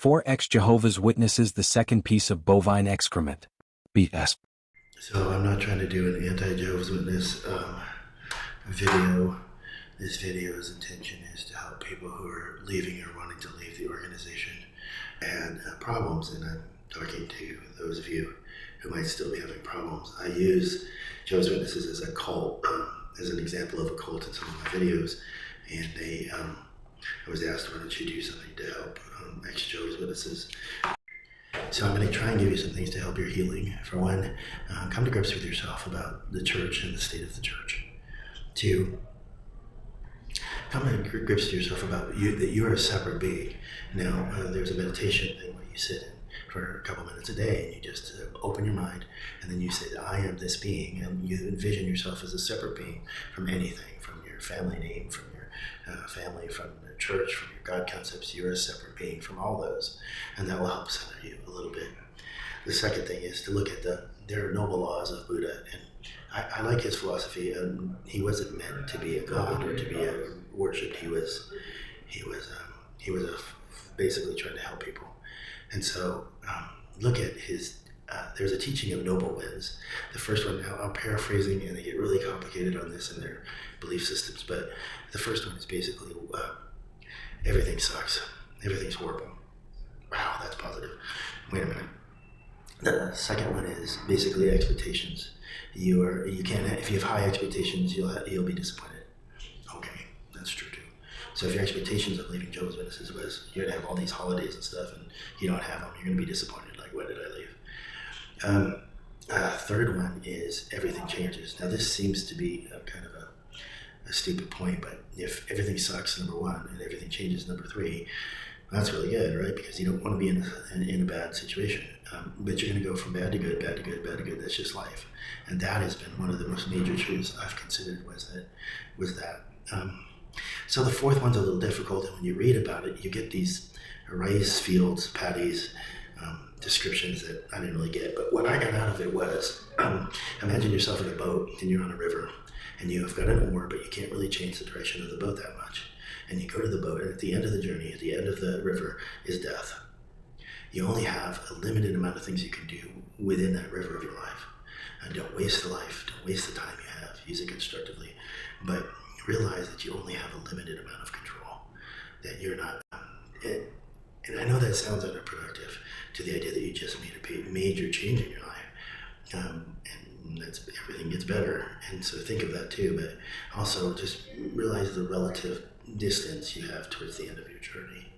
4x Jehovah's Witnesses, the second piece of bovine excrement. BS. So I'm not trying to do an anti-Jehovah's Witness video. This video's intention is to help people who are leaving or wanting to leave the organization and problems. And I'm talking to those of you who might still be having problems. I use Jehovah's Witnesses as a cult, as an example of a cult in some of my videos. And I was asked, why don't you do something to help ex-Jehovah's Witnesses? So I'm going to try and give you some things to help your healing. For one, come to grips with yourself about the church and the state of the church. Two, come to grips with yourself about that you're a separate being. Now, there's a meditation thing where you sit in for a couple minutes a day and you just open your mind, and then you say, I am this being, and you envision yourself as a separate being from anything, from your family name, from your family, from your church, from your God concepts. You're a separate being from all those, and that will help center you a little bit. The second thing is to look at there are noble laws of Buddha, and I like his philosophy. He wasn't meant to be a god or to be worshipped. He was basically trying to help people. And so look at his, there's a teaching of noble winds. The first one, I'm paraphrasing, and they get really complicated on this in their belief systems, but the first one is basically everything sucks. Everything's horrible. Wow, that's positive. Wait a minute. The second one is basically expectations. You can't, if you have high expectations, you'll be disappointed. Okay, that's true too. So if your expectations of leaving Jehovah's Witnesses was you're gonna have all these holidays and stuff, and you don't have them, you're gonna be disappointed. Like, why did I leave? Third one is everything changes. Now this seems to be kind of a stupid point, but if everything sucks, number one, and everything changes, number three, that's really good, right? Because you don't want to be in a bad situation. But you're going to go from bad to good, bad to good, bad to good. That's just life. And that has been one of the most major truths I've considered was that. So the fourth one's a little difficult, and when you read about it, you get these rice fields, paddies, descriptions that I didn't really get. But what I got out of it was, imagine yourself in a boat, and you're on a river, and you've got an oar, but you can't really change the direction of the boat that much. And you go to the boat, and at the end of the journey, at the end of the river, is death. You only have a limited amount of things you can do within that river of your life. And don't waste the life, don't waste the time you have, use it constructively. But realize that you only have a limited amount of control, that you're not, and I know that sounds unproductive to the idea that you just made a major change in your life. And everything gets better. And so think of that too, but also just realize the relative distance you have towards the end of your journey.